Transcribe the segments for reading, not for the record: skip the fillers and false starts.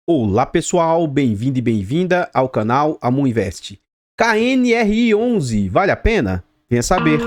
Olá pessoal, bem-vindo e bem-vinda ao canal Amu Invest. KNRI11, vale a pena? Venha saber.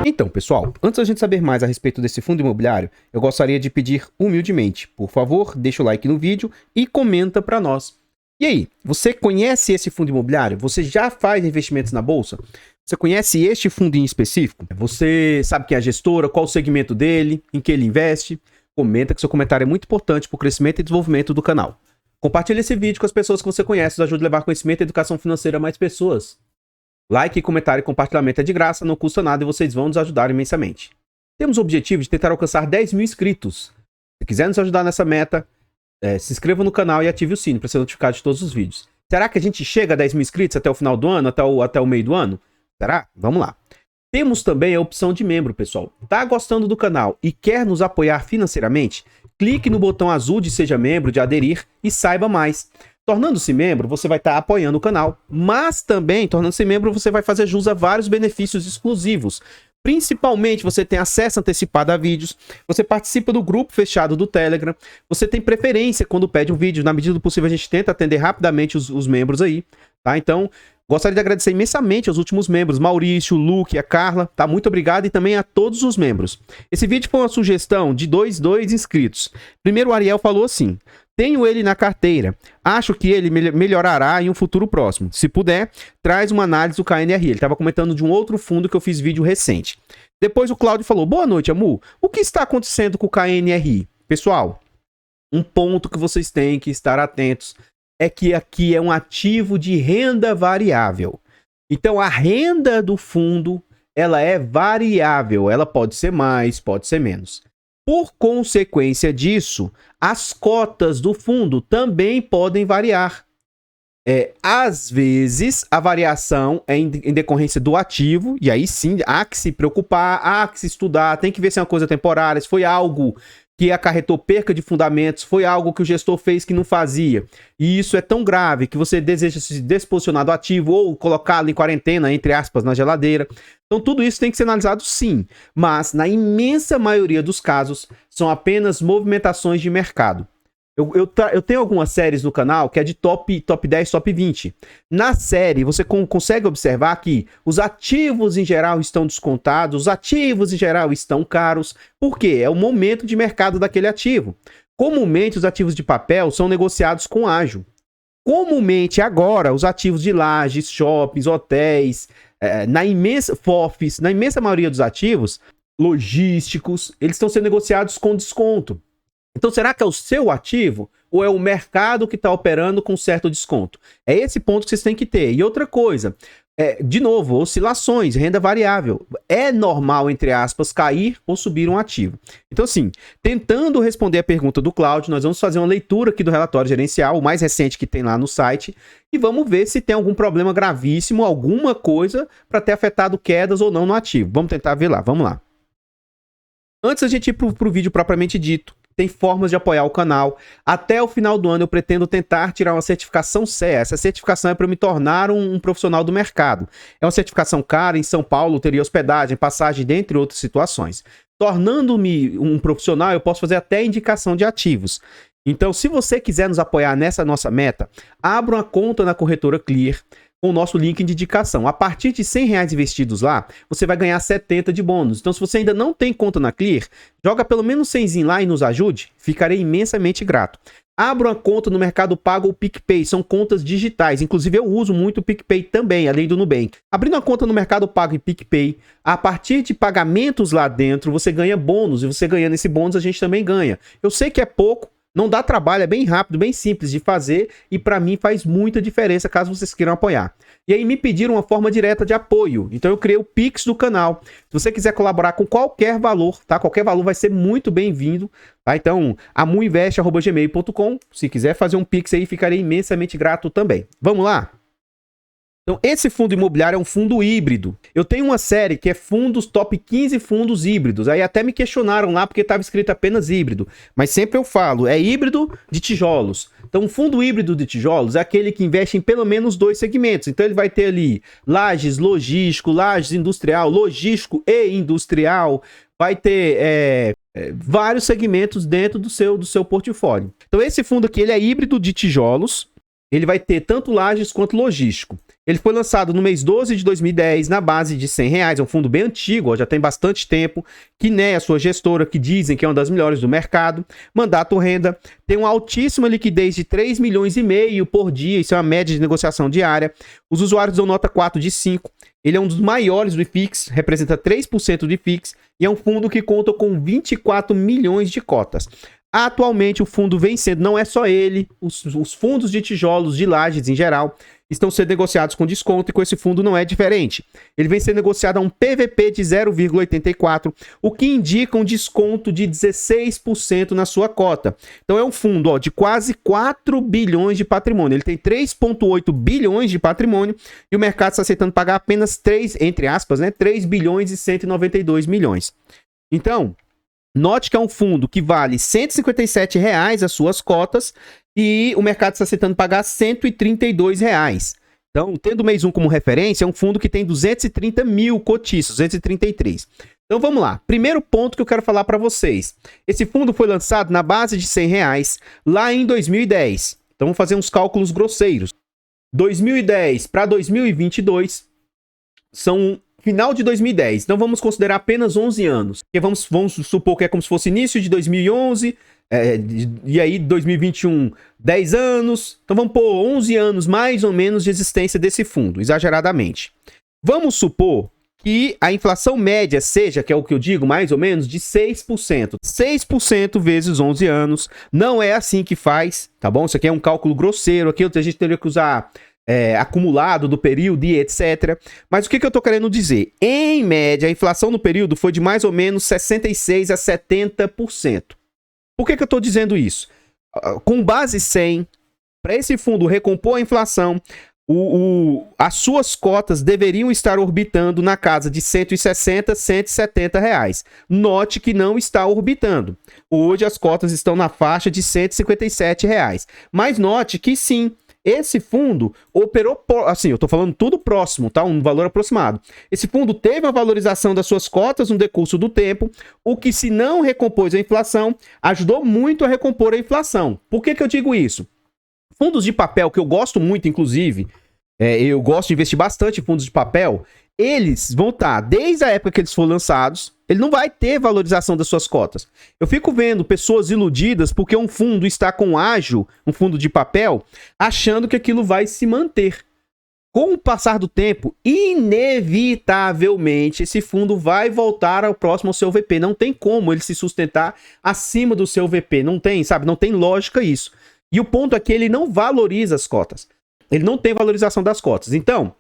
Então, pessoal, antes da gente saber mais a respeito desse fundo imobiliário, eu gostaria de pedir humildemente, por favor, deixa o like no vídeo e comenta para nós. E aí, você conhece esse fundo imobiliário? Você já faz investimentos na bolsa? Você conhece este fundo em específico? Você sabe quem é a gestora, qual o segmento dele, em que ele investe? Comenta que seu comentário é muito importante para o crescimento e desenvolvimento do canal. Compartilhe esse vídeo com as pessoas que você conhece, nos ajude a levar conhecimento e educação financeira a mais pessoas. Like, comentário e compartilhamento é de graça, não custa nada e vocês vão nos ajudar imensamente. Temos o objetivo de tentar alcançar 10 mil inscritos. Se quiser nos ajudar nessa meta, se inscreva no canal e ative o sino para ser notificado de todos os vídeos. Será que a gente chega a 10 mil inscritos até o final do ano, até o meio do ano? Será? Vamos lá. Temos também a opção de membro, pessoal. Tá gostando do canal e quer nos apoiar financeiramente? Clique no botão azul de Seja Membro, de aderir e saiba mais. Tornando-se membro, você vai estar apoiando o canal, mas também, tornando-se membro, você vai fazer jus a vários benefícios exclusivos. Principalmente, você tem acesso antecipado a vídeos, você participa do grupo fechado do Telegram, você tem preferência quando pede um vídeo, na medida do possível a gente tenta atender rapidamente os membros aí, tá? Então, gostaria de agradecer imensamente aos últimos membros, Maurício, Luke, a Carla, tá? Muito obrigado e também a todos os membros. Esse vídeo foi uma sugestão de dois inscritos. Primeiro, o Ariel falou assim: tenho ele na carteira. Acho que ele melhorará em um futuro próximo. Se puder, traz uma análise do KNRI. Ele estava comentando de um outro fundo que eu fiz vídeo recente. Depois o Cláudio falou: boa noite, Amu. O que está acontecendo com o KNRI? Pessoal, um ponto que vocês têm que estar atentos é que aqui é um ativo de renda variável. Então a renda do fundo, ela é variável. Ela pode ser mais, pode ser menos. Por consequência disso, as cotas do fundo também podem variar. Às vezes, a variação é em decorrência do ativo, e aí sim, há que se preocupar, há que se estudar, tem que ver se é uma coisa temporária, se foi algo que acarretou perca de fundamentos, foi algo que o gestor fez que não fazia. E isso é tão grave que você deseja se desposicionar do ativo ou colocá-lo em quarentena, entre aspas, na geladeira. Então tudo isso tem que ser analisado sim, mas na imensa maioria dos casos são apenas movimentações de mercado. Eu tenho algumas séries no canal que é de top 10, top 20. Na série, você consegue observar que os ativos em geral estão descontados, os ativos em geral estão caros. Por quê? É o momento de mercado daquele ativo. Comumente, os ativos de papel são negociados com ágio. Comumente, agora, os ativos de lajes, shoppings, hotéis, FOFs, na imensa maioria dos ativos logísticos, eles estão sendo negociados com desconto. Então, será que é o seu ativo ou é o mercado que está operando com certo desconto? É esse ponto que vocês têm que ter. E outra coisa, de novo, oscilações, renda variável. É normal, entre aspas, cair ou subir um ativo. Então, assim, tentando responder a pergunta do Cláudio, nós vamos fazer uma leitura aqui do relatório gerencial, o mais recente que tem lá no site, e vamos ver se tem algum problema gravíssimo, alguma coisa para ter afetado quedas ou não no ativo. Vamos tentar ver lá, vamos lá. Antes da gente ir para o vídeo propriamente dito, tem formas de apoiar o canal. Até o final do ano eu pretendo tentar tirar uma certificação CE. Essa certificação é para me tornar um profissional do mercado. É uma certificação cara, em São Paulo teria hospedagem, passagem, dentre outras situações. Tornando-me um profissional, eu posso fazer até indicação de ativos. Então, se você quiser nos apoiar nessa nossa meta, abra uma conta na corretora Clear com o nosso link de indicação. A partir de R$100 investidos lá, você vai ganhar 70 de bônus. Então, se você ainda não tem conta na Clear, joga pelo menos 100 lá e nos ajude. Ficarei imensamente grato. Abra uma conta no Mercado Pago ou PicPay, são contas digitais. Inclusive, eu uso muito o PicPay também, além do Nubank. Abrindo uma conta no Mercado Pago e PicPay, a partir de pagamentos lá dentro, você ganha bônus. E você ganhando esse bônus, a gente também ganha. Eu sei que é pouco, não dá trabalho, é bem rápido, bem simples de fazer e para mim faz muita diferença caso vocês queiram apoiar. E aí me pediram uma forma direta de apoio, então eu criei o Pix do canal. Se você quiser colaborar com qualquer valor, tá? Qualquer valor vai ser muito bem-vindo, tá? Então, amuinvest@gmail.com. Se quiser fazer um Pix aí, ficarei imensamente grato também. Vamos lá? Então, esse fundo imobiliário é um fundo híbrido. Eu tenho uma série que é fundos, top 15 fundos híbridos. Aí até me questionaram lá porque estava escrito apenas híbrido. Mas sempre eu falo, é híbrido de tijolos. Então, um fundo híbrido de tijolos é aquele que investe em pelo menos 2 segmentos. Então, ele vai ter ali lajes logístico, lajes industrial, logístico e industrial. Vai ter vários segmentos dentro do seu portfólio. Então, esse fundo aqui ele é híbrido de tijolos. Ele vai ter tanto lajes quanto logístico. Ele foi lançado no mês 12 de 2010, na base de R$100. É um fundo bem antigo, ó, já tem bastante tempo. Quiné, a sua gestora, que dizem que é uma das melhores do mercado. Mandato Renda tem uma altíssima liquidez de 3,5 milhões por dia. Isso é uma média de negociação diária. Os usuários dão nota 4 de 5. Ele é um dos maiores do IFIX, representa 3% do IFIX. E é um fundo que conta com 24 milhões de cotas. Atualmente, o fundo vem sendo, não é só ele, os fundos de tijolos, de lajes em geral, estão sendo negociados com desconto e com esse fundo não é diferente. Ele vem sendo negociado a um PVP de 0,84, o que indica um desconto de 16% na sua cota. Então é um fundo de quase 4 bilhões de patrimônio. Ele tem 3,8 bilhões de patrimônio e o mercado está aceitando pagar apenas 3, entre aspas, 3 bilhões e 192 milhões. Então, note que é um fundo que vale R$ 157 as suas cotas e o mercado está aceitando pagar R$ 132. Então, tendo o mês 1 como referência, é um fundo que tem 230 mil cotistas, 233. Então, vamos lá. Primeiro ponto que eu quero falar para vocês. Esse fundo foi lançado na base de R$100 lá em 2010. Então, vamos fazer uns cálculos grosseiros. 2010 para 2022 são final de 2010, então vamos considerar apenas 11 anos. Porque vamos supor que é como se fosse início de 2011, e aí 2021, 10 anos. Então vamos pôr 11 anos mais ou menos de existência desse fundo, exageradamente. Vamos supor que a inflação média seja, que é o que eu digo, mais ou menos, de 6%. 6% vezes 11 anos. Não é assim que faz, tá bom? Isso aqui é um cálculo grosseiro. Aqui a gente teria que usar acumulado do período e etc. Mas o que eu tô querendo dizer? Em média, a inflação no período foi de mais ou menos 66% a 70%. Por que eu tô dizendo isso? Com base 100, para esse fundo recompor a inflação, as suas cotas deveriam estar orbitando na casa de 160, 170 reais. Note que não está orbitando. Hoje as cotas estão na faixa de 157 reais. Mas note que sim, esse fundo operou, assim, eu tô falando tudo próximo, tá? Um valor aproximado. Esse fundo teve uma valorização das suas cotas no decurso do tempo, o que, se não recompôs a inflação, ajudou muito a recompor a inflação. Por que eu digo isso? Fundos de papel, que eu gosto muito, inclusive, eu gosto de investir bastante em fundos de papel, eles vão estar, desde a época que eles foram lançados, ele não vai ter valorização das suas cotas. Eu fico vendo pessoas iludidas porque um fundo está com ágio, um fundo de papel, achando que aquilo vai se manter. Com o passar do tempo, inevitavelmente, esse fundo vai voltar ao próximo ao seu VP. Não tem como ele se sustentar acima do seu VP. Não tem, sabe? Não tem lógica isso. E o ponto é que ele não valoriza as cotas. Ele não tem valorização das cotas. Então,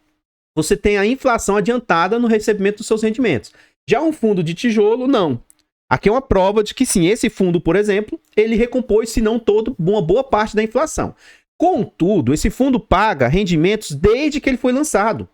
você tem a inflação adiantada no recebimento dos seus rendimentos. Já um fundo de tijolo, não. Aqui é uma prova de que sim, esse fundo, por exemplo, ele recompôs, se não todo, uma boa parte da inflação. Contudo, esse fundo paga rendimentos desde que ele foi lançado.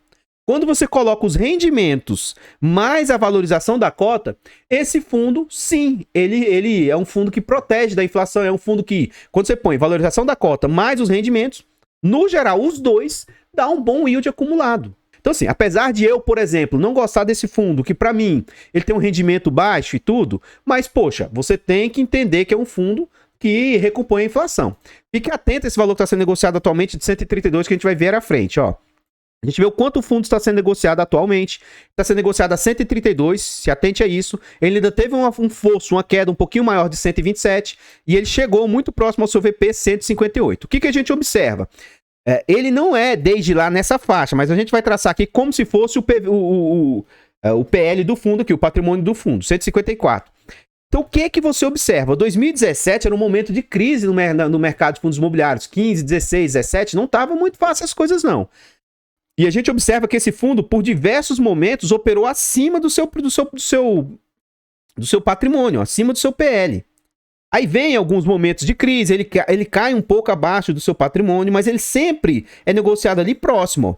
Quando você coloca os rendimentos mais a valorização da cota, esse fundo, sim, ele é um fundo que protege da inflação, é um fundo que, quando você põe valorização da cota mais os rendimentos, no geral, os dois dá um bom yield acumulado. Então, assim, apesar de eu, por exemplo, não gostar desse fundo, que para mim ele tem um rendimento baixo e tudo, mas, poxa, você tem que entender que é um fundo que recompõe a inflação. Fique atento a esse valor que está sendo negociado atualmente de 132, que a gente vai ver à frente, ó. A gente vê o quanto o fundo está sendo negociado atualmente. Está sendo negociado a 132, se atente a isso. Ele ainda teve um fosso, uma queda um pouquinho maior de 127, e ele chegou muito próximo ao seu VP 158. O que a gente observa? Ele não é desde lá nessa faixa, mas a gente vai traçar aqui como se fosse o PL do fundo aqui, o patrimônio do fundo, 154. Então, o que você observa? 2017 era um momento de crise no mercado de fundos imobiliários. 15, 16, 17, não estava muito fácil as coisas, não. E a gente observa que esse fundo, por diversos momentos, operou acima do seu patrimônio, acima do seu PL. Aí vem alguns momentos de crise, ele cai um pouco abaixo do seu patrimônio, mas ele sempre é negociado ali próximo.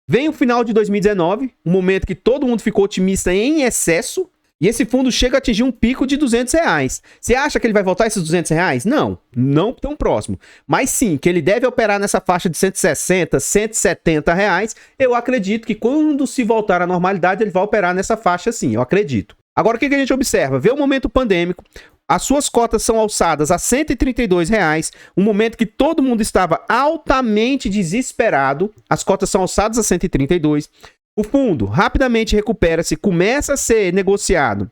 Vem o final de 2019, um momento que todo mundo ficou otimista em excesso, e esse fundo chega a atingir um pico de R$200. Você acha que ele vai voltar esses R$200? Não, não tão próximo. Mas sim, que ele deve operar nessa faixa de R$160, R$170. Eu acredito que quando se voltar à normalidade, ele vai operar nessa faixa sim, eu acredito. Agora, o que a gente observa? Vê o momento pandêmico, as suas cotas são alçadas a R$132, um momento que todo mundo estava altamente desesperado, as cotas são alçadas a 132. O fundo rapidamente recupera-se, começa a ser negociado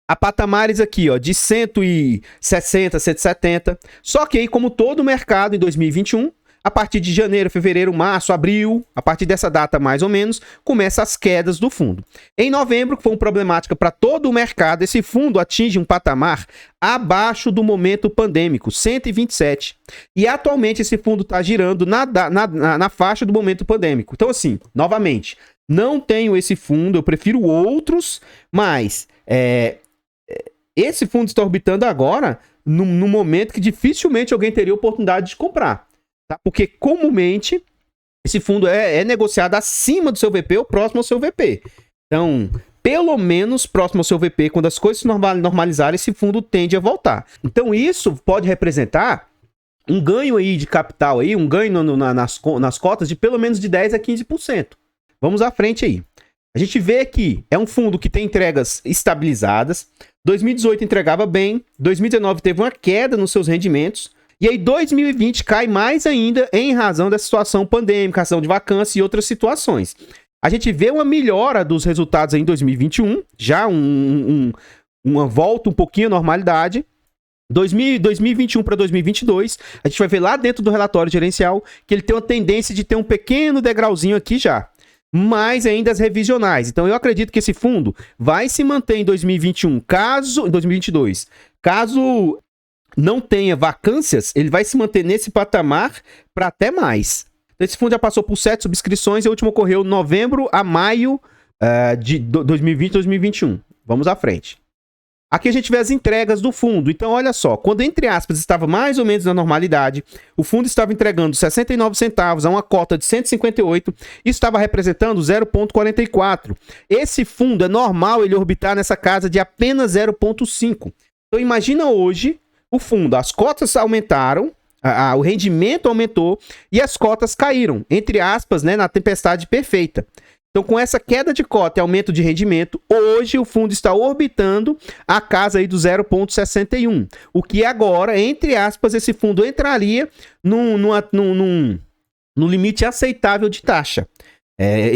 a patamares aqui, ó, de 160, 170. Só que aí, como todo o mercado em 2021, a partir de janeiro, fevereiro, março, abril, a partir dessa data mais ou menos, começam as quedas do fundo. Em novembro, que foi uma problemática para todo o mercado, esse fundo atinge um patamar abaixo do momento pandêmico, 127. E atualmente esse fundo está girando na faixa do momento pandêmico. Então assim, novamente, não tenho esse fundo, eu prefiro outros, mas esse fundo está orbitando agora no momento que dificilmente alguém teria oportunidade de comprar. Tá? Porque comumente esse fundo é negociado acima do seu VP ou próximo ao seu VP. Então, pelo menos próximo ao seu VP, quando as coisas se normalizarem, esse fundo tende a voltar. Então, isso pode representar um ganho aí de capital, aí, um ganho nas cotas de pelo menos de 10% a 15%. Vamos à frente aí. A gente vê que é um fundo que tem entregas estabilizadas. 2018 entregava bem, 2019 teve uma queda nos seus rendimentos. E aí 2020 cai mais ainda em razão da situação pandêmica, razão de vacância e outras situações. A gente vê uma melhora dos resultados em 2021, já uma volta um pouquinho à normalidade. 2021 para 2022, a gente vai ver lá dentro do relatório gerencial que ele tem uma tendência de ter um pequeno degrauzinho aqui já. Mas ainda as revisionais. Então eu acredito que esse fundo vai se manter em 2021, em 2022, caso não tenha vacâncias, ele vai se manter nesse patamar para até mais. Esse fundo já passou por 7 subscrições e a última ocorreu de novembro a maio de 2020 e 2021. Vamos à frente. Aqui a gente vê as entregas do fundo. Então, olha só, quando, entre aspas, estava mais ou menos na normalidade, o fundo estava entregando 69 centavos a uma cota de 158 e estava representando 0,44. Esse fundo é normal ele orbitar nessa casa de apenas 0,5. Então, imagina hoje o fundo, as cotas aumentaram, o rendimento aumentou e as cotas caíram, entre aspas, né, na tempestade perfeita. Então, com essa queda de cota e aumento de rendimento, hoje o fundo está orbitando a casa aí do 0,61. O que agora, entre aspas, esse fundo entraria no limite aceitável de taxa.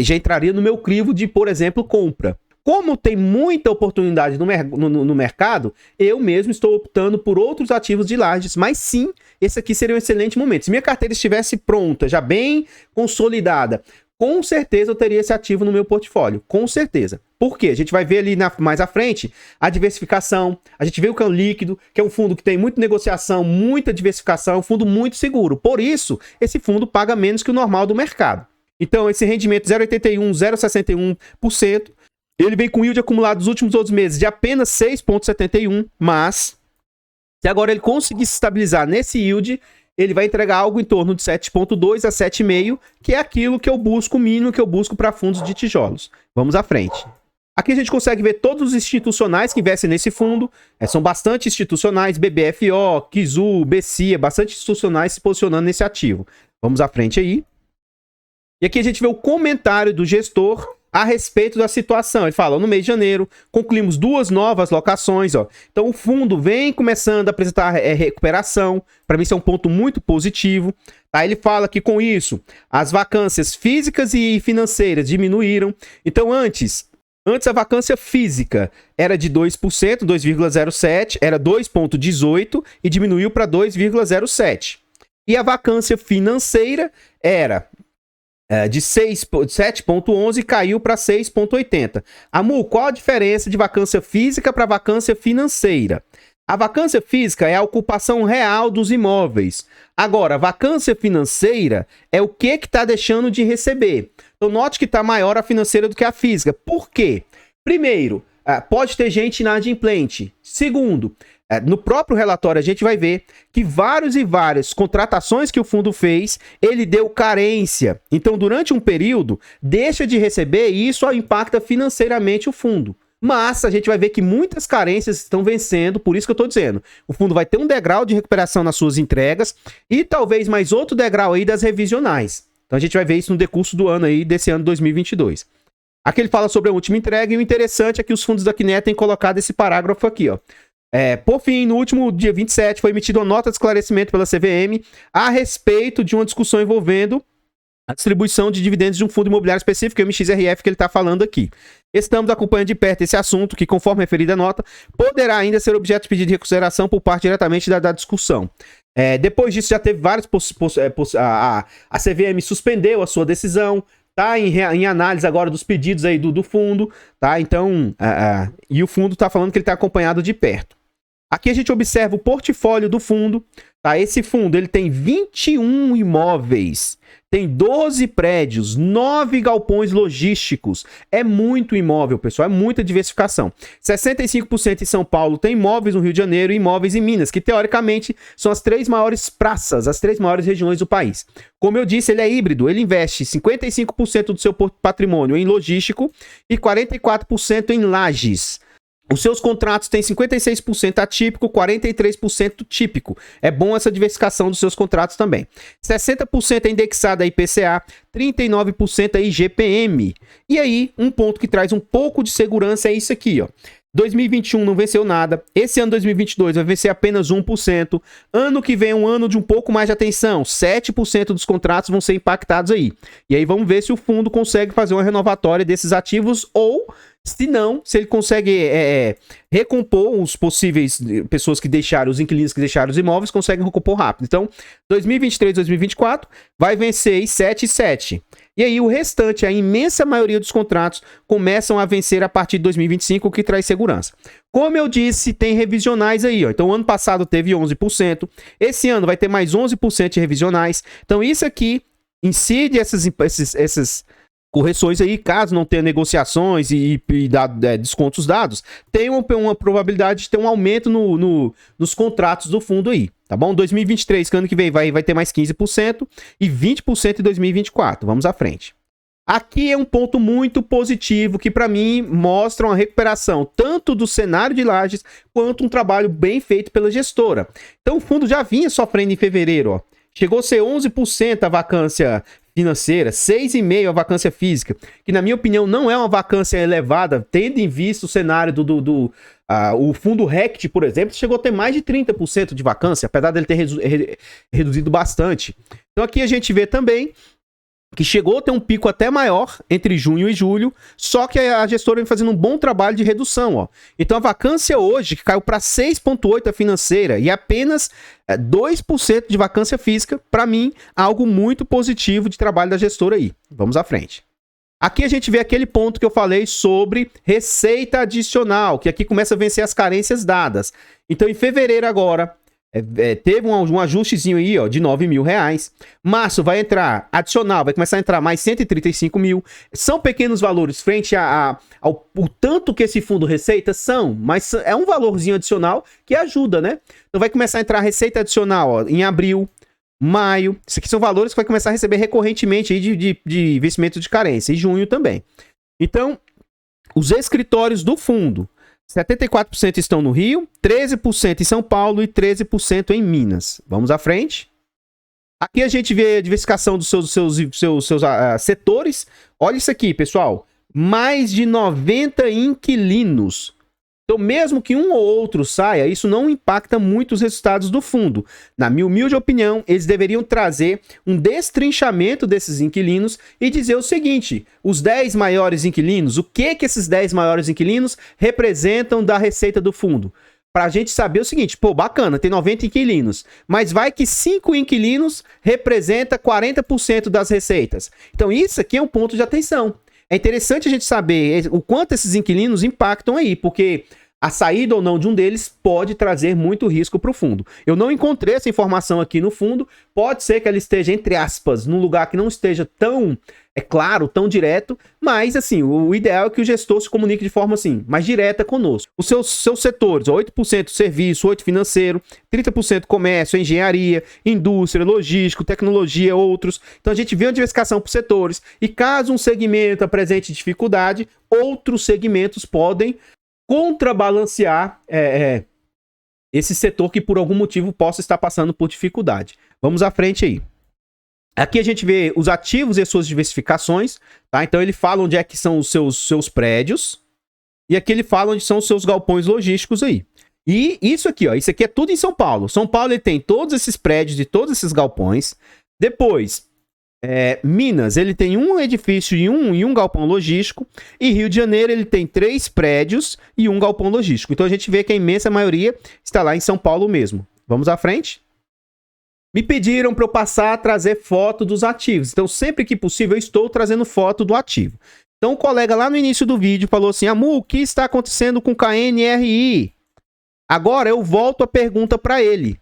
Já entraria no meu crivo de, por exemplo, compra. Como tem muita oportunidade no mercado, eu mesmo estou optando por outros ativos de lajes, mas sim, esse aqui seria um excelente momento. Se minha carteira estivesse pronta, já bem consolidada, com certeza eu teria esse ativo no meu portfólio, com certeza. Por quê? A gente vai ver ali mais à frente a diversificação, a gente vê o câmbio líquido, que é um fundo que tem muita negociação, muita diversificação, é um fundo muito seguro. Por isso, esse fundo paga menos que o normal do mercado. Então, esse rendimento 0,81%, 0,61%, ele vem com yield acumulado dos últimos 12 meses de apenas 6,71, mas se agora ele conseguir se estabilizar nesse yield, ele vai entregar algo em torno de 7,2 a 7,5, que é aquilo que eu busco, o mínimo que eu busco para fundos de tijolos. Vamos à frente. Aqui a gente consegue ver todos os institucionais que investem nesse fundo. São bastante institucionais, BBFO, Kizu, BCIA, bastante institucionais se posicionando nesse ativo. Vamos à frente aí. E aqui a gente vê o comentário do gestor a respeito da situação. Ele fala, no mês de janeiro, concluímos 2 novas locações. Ó. Então, o fundo vem começando a apresentar recuperação. Para mim, isso é um ponto muito positivo. Tá? Ele fala que, com isso, as vacâncias físicas e financeiras diminuíram. Então, antes a vacância física era de 2%, 2,07%, era 2,18% e diminuiu para 2,07%. E a vacância financeira era de 7,11 e caiu para 6,80. Amu, qual a diferença de vacância física para vacância financeira? A vacância física é a ocupação real dos imóveis. Agora, a vacância financeira é o que está deixando de receber. Então, note que está maior a financeira do que a física. Por quê? Primeiro, pode ter gente inadimplente. Segundo, no próprio relatório a gente vai ver que várias e várias contratações que o fundo fez, ele deu carência. Então, durante um período, deixa de receber e isso impacta financeiramente o fundo. Mas a gente vai ver que muitas carências estão vencendo, por isso que eu estou dizendo. O fundo vai ter um degrau de recuperação nas suas entregas e talvez mais outro degrau aí das revisionais. Então a gente vai ver isso no decurso do ano aí, desse ano 2022. Aqui ele fala sobre a última entrega e o interessante é que os fundos da Quiné têm colocado esse parágrafo aqui, ó. Por fim, no último dia 27, foi emitida uma nota de esclarecimento pela CVM a respeito de uma discussão envolvendo a distribuição de dividendos de um fundo imobiliário específico, o MXRF, que ele está falando aqui. Estamos acompanhando de perto esse assunto, que, conforme referida a nota, poderá ainda ser objeto de pedido de reconsideração por parte diretamente da discussão. Depois disso, já teve vários... a CVM suspendeu a sua decisão, tá em análise agora dos pedidos aí do fundo, tá? Então, e o fundo está falando que ele está acompanhado de perto. Aqui a gente observa o portfólio do fundo, tá? Esse fundo, ele tem 21 imóveis, tem 12 prédios, 9 galpões logísticos. É muito imóvel, pessoal, é muita diversificação. 65% em São Paulo tem imóveis no Rio de Janeiro e imóveis em Minas, que teoricamente são as 3 maiores praças, as 3 maiores regiões do país. Como eu disse, ele é híbrido, ele investe 55% do seu patrimônio em logístico e 44% em lajes. Os seus contratos têm 56% atípico, 43% típico. É bom essa diversificação dos seus contratos também. 60% é indexado a IPCA, 39% a IGPM. E aí, um ponto que traz um pouco de segurança é isso aqui, ó. 2021 não venceu nada. Esse ano 2022 vai vencer apenas 1%. Ano que vem é um ano de um pouco mais de atenção. 7% dos contratos vão ser impactados aí. E aí vamos ver se o fundo consegue fazer uma renovatória desses ativos ou, se não, se ele consegue recompor os possíveis pessoas que deixaram, os inquilinos que deixaram os imóveis, conseguem recompor rápido. Então, 2023, 2024 vai vencer 7 e 7. E aí o restante, a imensa maioria dos contratos, começam a vencer a partir de 2025, o que traz segurança. Como eu disse, tem revisionais aí, ó. Então, o ano passado teve 11%. Esse ano vai ter mais 11% de revisionais. Então, isso aqui incide essas correções aí, caso não tenha negociações e descontos dados, tem uma probabilidade de ter um aumento nos contratos do fundo aí, tá bom? 2023, que ano que vem, vai ter mais 15% e 20% em 2024. Vamos à frente. Aqui é um ponto muito positivo que, para mim, mostra uma recuperação tanto do cenário de lajes quanto um trabalho bem feito pela gestora. Então, o fundo já vinha sofrendo em fevereiro, ó. Chegou a ser 11% a vacância financeira, 6,5% a vacância física, que na minha opinião não é uma vacância elevada, tendo em vista o cenário o fundo RECT, por exemplo, chegou a ter mais de 30% de vacância, apesar dele ter reduzido bastante. Então aqui a gente vê também que chegou a ter um pico até maior entre junho e julho, só que a gestora vem fazendo um bom trabalho de redução, ó. Então a vacância hoje, que caiu para 6,8% a financeira e apenas 2% de vacância física, para mim, algo muito positivo de trabalho da gestora aí. Vamos à frente. Aqui a gente vê aquele ponto que eu falei sobre receita adicional, que aqui começa a vencer as carências dadas. Então em fevereiro agora, teve um ajustezinho aí, ó, de R$9 mil. Março vai entrar adicional, vai começar a entrar mais 135 mil. São pequenos valores frente ao tanto que esse fundo receita são, mas é um valorzinho adicional que ajuda, né? Então vai começar a entrar receita adicional, ó, em abril, maio. Isso aqui são valores que vai começar a receber recorrentemente aí de investimento de carência. E junho também. Então, os escritórios do fundo, 74% estão no Rio, 13% em São Paulo e 13% em Minas. Vamos à frente. Aqui a gente vê a diversificação dos seus setores. Olha isso aqui, pessoal. Mais de 90 inquilinos. Então, mesmo que um ou outro saia, isso não impacta muito os resultados do fundo. Na minha humilde opinião, eles deveriam trazer um destrinchamento desses inquilinos e dizer o seguinte: os 10 maiores inquilinos, o que esses 10 maiores inquilinos representam da receita do fundo? Para a gente saber o seguinte, pô, bacana, tem 90 inquilinos, mas vai que 5 inquilinos representa 40% das receitas. Então, isso aqui é um ponto de atenção. É interessante a gente saber o quanto esses inquilinos impactam aí, porque a saída ou não de um deles pode trazer muito risco para o fundo. Eu não encontrei essa informação aqui no fundo, pode ser que ela esteja, entre aspas, num lugar que não esteja tão é claro, tão direto, mas assim, o ideal é que o gestor se comunique de forma assim, mais direta conosco. Os seus setores, 8% serviço, 8% financeiro, 30% comércio, engenharia, indústria, logístico, tecnologia, outros. Então a gente vê uma diversificação por setores e caso um segmento apresente dificuldade, outros segmentos podem contrabalancear esse setor que por algum motivo possa estar passando por dificuldade. Vamos à frente aí. Aqui a gente vê os ativos e as suas diversificações, tá? Então ele fala onde é que são os seus prédios e aqui ele fala onde são os seus galpões logísticos aí. E isso aqui, ó, isso aqui é tudo em São Paulo. São Paulo ele tem todos esses prédios e todos esses galpões. Depois, Minas, ele tem um edifício e um galpão logístico. E Rio de Janeiro, ele tem 3 prédios e um galpão logístico. Então a gente vê que a imensa maioria está lá em São Paulo mesmo. Vamos à frente? Me pediram para eu passar a trazer foto dos ativos. Então, sempre que possível, eu estou trazendo foto do ativo. Então, o colega lá no início do vídeo falou assim: Amu, o que está acontecendo com o KNRI? Agora eu volto a pergunta para ele.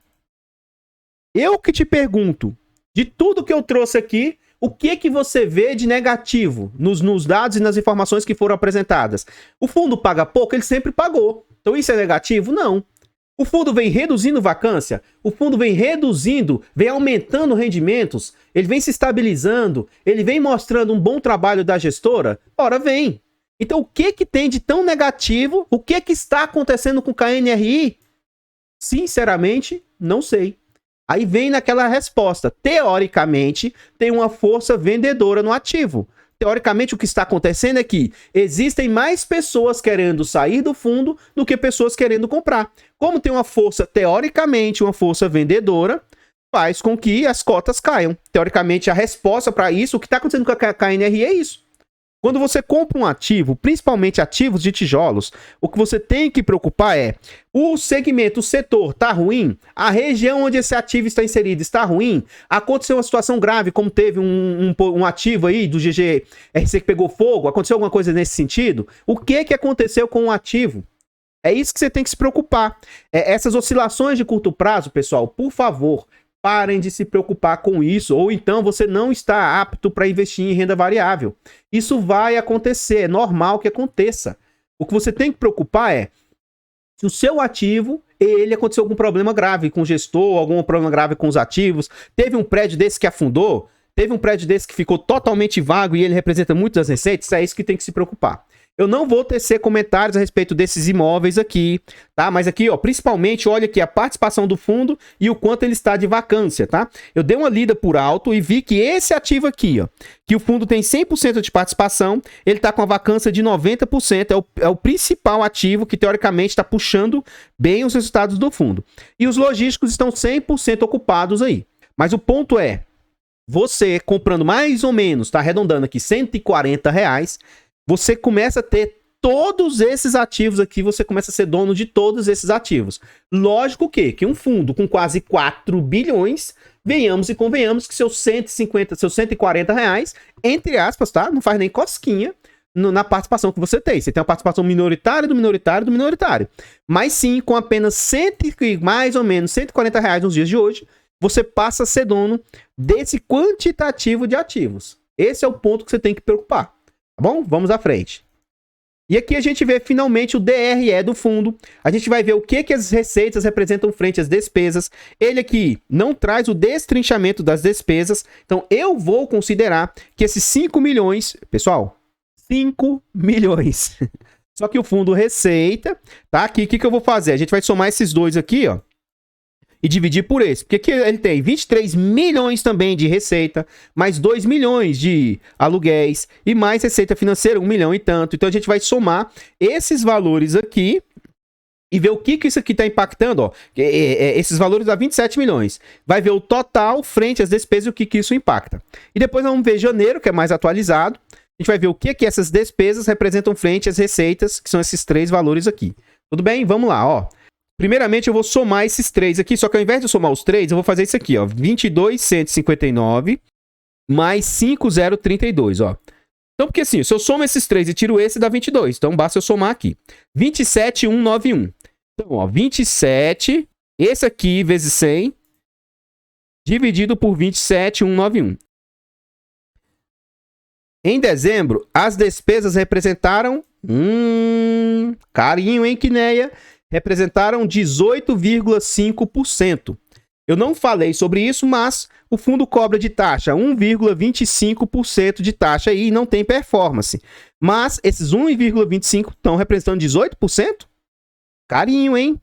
Eu que te pergunto, de tudo que eu trouxe aqui, o que você vê de negativo nos dados e nas informações que foram apresentadas? O fundo paga pouco? Ele sempre pagou. Então, isso é negativo? Não. O fundo vem reduzindo vacância, o fundo vem reduzindo, vem aumentando rendimentos, ele vem se estabilizando, ele vem mostrando um bom trabalho da gestora? Ora, vem. Então, o que tem de tão negativo? O que está acontecendo com o KNRI? Sinceramente, não sei. Aí vem naquela resposta. Teoricamente, tem uma força vendedora no ativo. Teoricamente, o que está acontecendo é que existem mais pessoas querendo sair do fundo do que pessoas querendo comprar. Como tem uma força, teoricamente, uma força vendedora, faz com que as cotas caiam. Teoricamente, a resposta para isso, o que está acontecendo com a KNRI é isso. Quando você compra um ativo, principalmente ativos de tijolos, o que você tem que preocupar é o segmento, o setor está ruim? A região onde esse ativo está inserido está ruim? Aconteceu uma situação grave, como teve um ativo aí do GGRC que pegou fogo? Aconteceu alguma coisa nesse sentido? O que aconteceu com o ativo? É isso que você tem que se preocupar. Essas oscilações de curto prazo, pessoal, por favor, parem de se preocupar com isso, ou então você não está apto para investir em renda variável. Isso vai acontecer, é normal que aconteça. O que você tem que preocupar é se o seu ativo, ele aconteceu algum problema grave com o gestor, algum problema grave com os ativos, teve um prédio desse que afundou, teve um prédio desse que ficou totalmente vago e ele representa muitas receitas, é isso que tem que se preocupar. Eu não vou tecer comentários a respeito desses imóveis aqui, tá? Mas aqui, ó, principalmente, olha aqui a participação do fundo e o quanto ele está de vacância, tá? Eu dei uma lida por alto e vi que esse ativo aqui, ó, que o fundo tem 100% de participação, ele está com a vacância de 90%, é o principal ativo que, teoricamente, está puxando bem os resultados do fundo. E os logísticos estão 100% ocupados aí. Mas o ponto é, você comprando mais ou menos, tá arredondando aqui, R$140, você começa a ter todos esses ativos aqui, você começa a ser dono de todos esses ativos. Lógico que um fundo com quase 4 bilhões, venhamos e convenhamos que seus 150, seus R$140, entre aspas, tá? Não faz nem cosquinha na participação que você tem. Você tem uma participação minoritária do minoritário do minoritário. Mas sim, com apenas mais ou menos R$140 nos dias de hoje, você passa a ser dono desse quantitativo de ativos. Esse é o ponto que você tem que preocupar. Tá bom? Vamos à frente. E aqui a gente vê finalmente o DRE do fundo. A gente vai ver o que as receitas representam frente às despesas. Ele aqui não traz o destrinchamento das despesas. Então eu vou considerar que esses 5 milhões... Pessoal, 5 milhões. Só que o fundo receita, tá? Aqui o que eu vou fazer? A gente vai somar esses dois aqui, ó. E dividir por esse, porque aqui ele tem 23 milhões também de receita, mais 2 milhões de aluguéis e mais receita financeira, 1 milhão e tanto. Então a gente vai somar esses valores aqui e ver o que isso aqui está impactando, ó. Esses valores dá 27 milhões. Vai ver o total frente às despesas e o que isso impacta. E depois vamos ver janeiro, que é mais atualizado. A gente vai ver o que essas despesas representam frente às receitas, que são esses 3 valores aqui. Tudo bem? Vamos lá, ó. Primeiramente, eu vou somar esses 3 aqui, só que ao invés de eu somar os 3, eu vou fazer isso aqui, ó. 22.159 mais 5.032, ó. Então, porque assim, se eu somo esses 3 e tiro esse, dá 22. Então, basta eu somar aqui. 27.191. Então, ó, 27, esse aqui vezes 100, dividido por 27.191. Em dezembro, as despesas representaram... carinho, hein, Quineia? Representaram 18,5%. Eu não falei sobre isso, mas o fundo cobra de taxa 1,25% de taxa aí e não tem performance. Mas esses 1,25% estão representando 18%? Carinho, hein?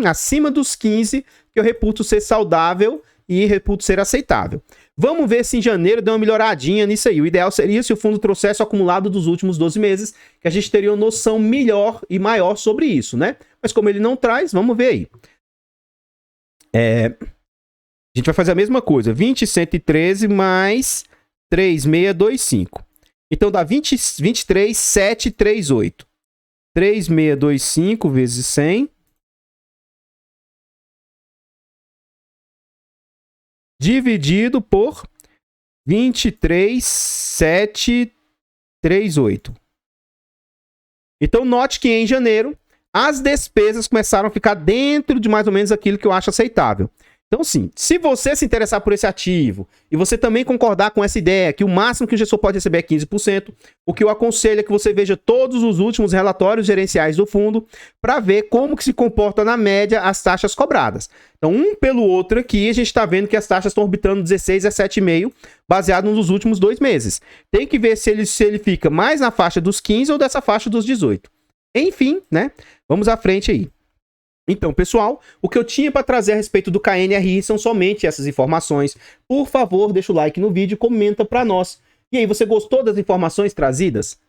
Acima dos 15%, que eu reputo ser saudável e reputo ser aceitável. Vamos ver se em janeiro deu uma melhoradinha nisso aí. O ideal seria se o fundo trouxesse o acumulado dos últimos 12 meses, que a gente teria uma noção melhor e maior sobre isso, né? Mas como ele não traz, vamos ver aí. A gente vai fazer a mesma coisa. 20,113 mais 3,625. Então dá 23,738. 3,625 vezes 100. Dividido por 23,738. Então note que em janeiro as despesas começaram a ficar dentro de mais ou menos aquilo que eu acho aceitável. Então, sim, se você se interessar por esse ativo e você também concordar com essa ideia que o máximo que o gestor pode receber é 15%, o que eu aconselho é que você veja todos os últimos relatórios gerenciais do fundo para ver como que se comporta na média as taxas cobradas. Então, um pelo outro aqui, a gente está vendo que as taxas estão orbitando 16 a 7,5, baseado nos últimos 2 meses. Tem que ver se ele fica mais na faixa dos 15 ou dessa faixa dos 18. Enfim, né? Vamos à frente aí. Então, pessoal, o que eu tinha para trazer a respeito do KNRI são somente essas informações. Por favor, deixa o like no vídeo e comenta para nós. E aí, você gostou das informações trazidas?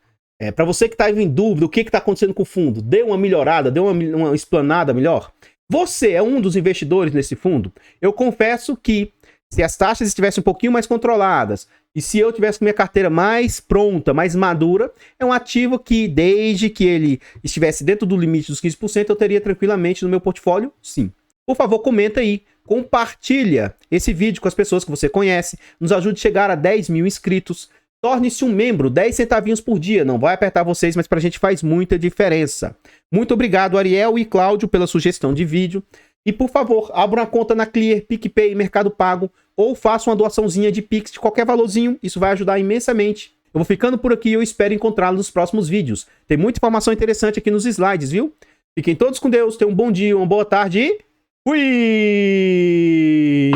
Para você que está em dúvida, o que está acontecendo com o fundo? Deu uma melhorada, deu uma explanada melhor? Você é um dos investidores nesse fundo? Eu confesso que se as taxas estivessem um pouquinho mais controladas e se eu tivesse com minha carteira mais pronta, mais madura, é um ativo que, desde que ele estivesse dentro do limite dos 15%, eu teria tranquilamente no meu portfólio, sim. Por favor, comenta aí, compartilha esse vídeo com as pessoas que você conhece, nos ajude a chegar a 10 mil inscritos, torne-se um membro, 10 centavinhos por dia, não vai apertar vocês, mas pra gente faz muita diferença. Muito obrigado, Ariel e Cláudio, pela sugestão de vídeo. E, por favor, abra uma conta na Clear, PicPay, Mercado Pago, ou faça uma doaçãozinha de Pix de qualquer valorzinho. Isso vai ajudar imensamente. Eu vou ficando por aqui e eu espero encontrá-lo nos próximos vídeos. Tem muita informação interessante aqui nos slides, viu? Fiquem todos com Deus, tenham um bom dia, uma boa tarde e... fui!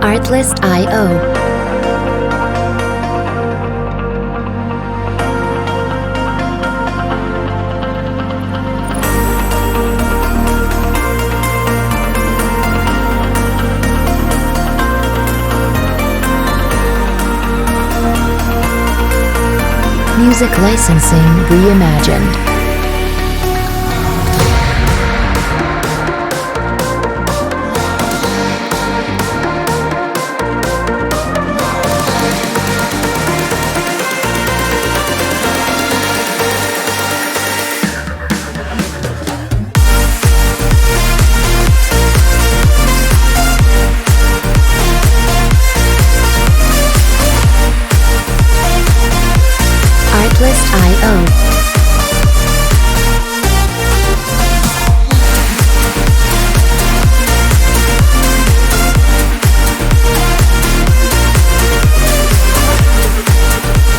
Artlist.io. Music licensing reimagined. Artlist.io.